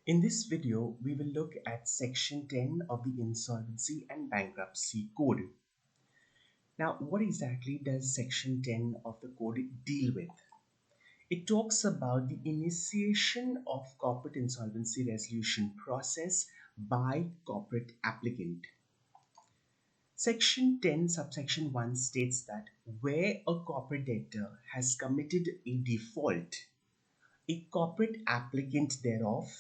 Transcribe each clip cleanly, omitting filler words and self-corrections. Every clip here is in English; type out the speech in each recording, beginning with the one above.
In this video, we will look at Section 10 of the Insolvency and Bankruptcy Code. Now, what exactly does Section 10 of the Code deal with? It talks about the initiation of corporate insolvency resolution process by corporate applicant. Section 10 subsection 1 states that where a corporate debtor has committed a default, a corporate applicant thereof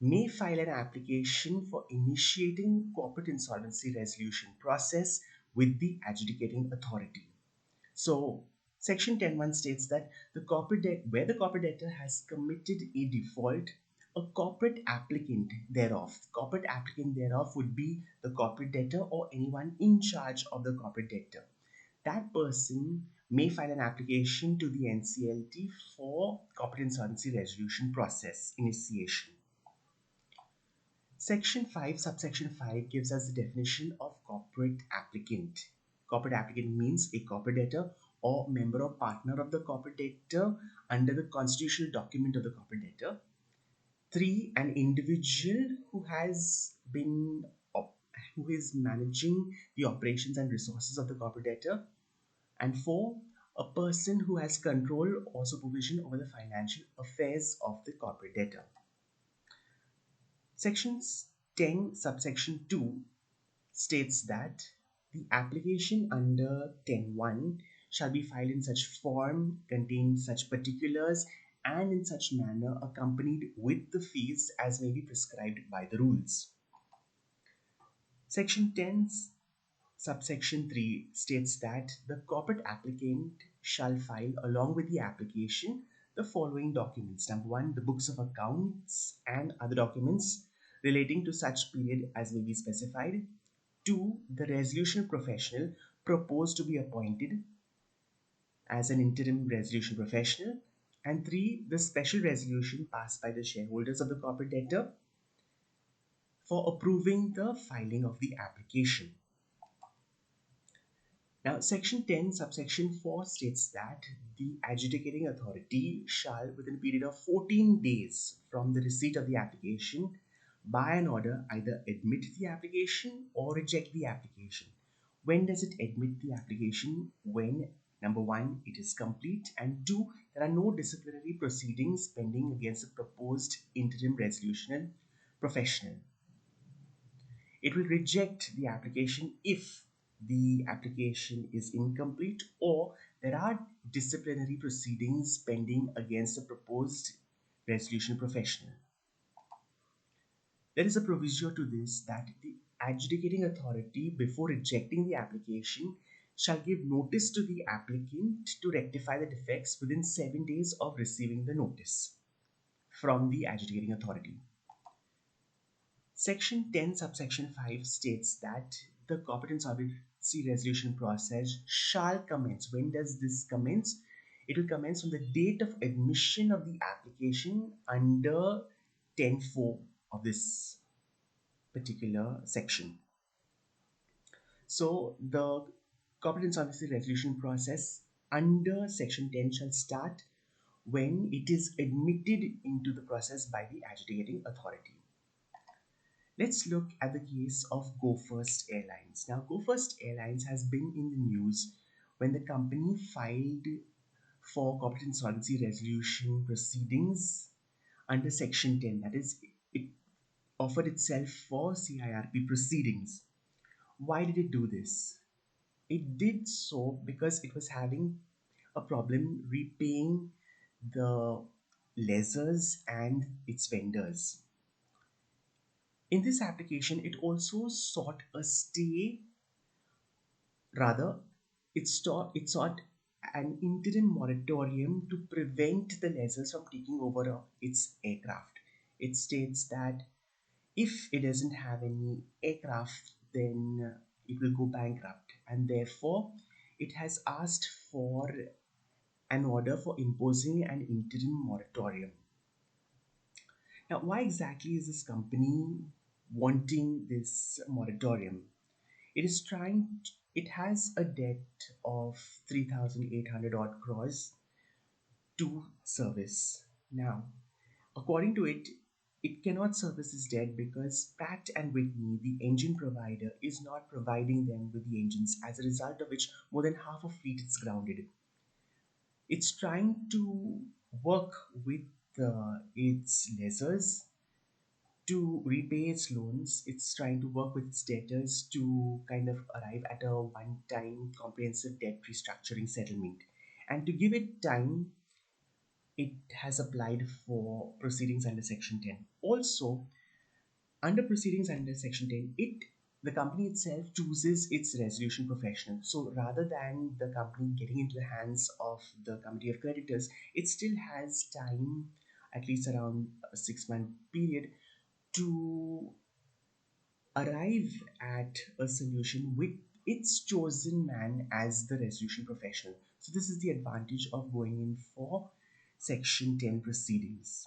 may file an application for initiating corporate insolvency resolution process with the adjudicating authority. So, Section 10(1) states that where the corporate debtor has committed a default, a corporate applicant thereof would be the corporate debtor or anyone in charge of the corporate debtor. That person may file an application to the NCLT for corporate insolvency resolution process initiation. Section 5, subsection 5 gives us the definition of corporate applicant. Corporate applicant means a corporate debtor or member or partner of the corporate debtor under the constitutional document of the corporate debtor. 3, an individual who is managing the operations and resources of the corporate debtor. And 4, a person who has control or supervision over the financial affairs of the corporate debtor. Section 10 subsection 2 states that the application under 10(1) shall be filed in such form, contain such particulars, and in such manner accompanied with the fees as may be prescribed by the rules. Section 10 subsection 3 states that the corporate applicant shall file along with the application the following documents. Number 1, the books of accounts and other documents relating to such period as may be specified. 2, the resolution professional proposed to be appointed as an interim resolution professional. And 3, the special resolution passed by the shareholders of the corporate debtor for approving the filing of the application. Now, Section 10 subsection 4 states that the adjudicating authority shall, within a period of 14 days from the receipt of the application, by an order either admit the application or reject the application. When does it admit the application? When, number 1, it is complete, and 2, there are no disciplinary proceedings pending against the proposed interim resolution professional. It will reject the application if the application is incomplete or there are disciplinary proceedings pending against the proposed resolution professional. There is a proviso to this that the adjudicating authority, before rejecting the application, shall give notice to the applicant to rectify the defects within 7 days of receiving the notice from the adjudicating authority. Section 10 subsection 5 states that the corporate insolvency resolution process shall commence. When does this commence? It will commence from the date of admission of the application under 10(4) of this particular section. So the corporate insolvency resolution process under Section 10 shall start when it is admitted into the process by the adjudicating authority. Let's look at the case of Go First Airlines. Now, Go First Airlines has been in the news when the company filed for corporate insolvency resolution proceedings under Section 10. That is, it offered itself for CIRP proceedings. Why did it do this? It did so because it was having a problem repaying the lessors and its vendors. In this application, it also sought a stay, rather, it sought an interim moratorium to prevent the lessors from taking over its aircraft. It states that if it doesn't have any aircraft, then it will go bankrupt, and therefore it has asked for an order for imposing an interim moratorium. Now, why exactly is this company wanting this moratorium? It has a debt of 3,800 odd crores to service. Now, according to it, It cannot service its debt because Pratt and Whitney, the engine provider, is not providing them with the engines, as a result of which more than half of fleet is grounded. It's trying to work with its lessors to repay its loans. It's trying to work with its debtors to kind of arrive at a one time comprehensive debt restructuring settlement. And to give it time, it has applied for proceedings under Section 10. Also, under proceedings under Section 10, the company itself chooses its resolution professional. So rather than the company getting into the hands of the committee of creditors, it still has time, at least around a 6 month period, to arrive at a solution with its chosen man as the resolution professional. So this is the advantage of going in for Section 10 proceedings.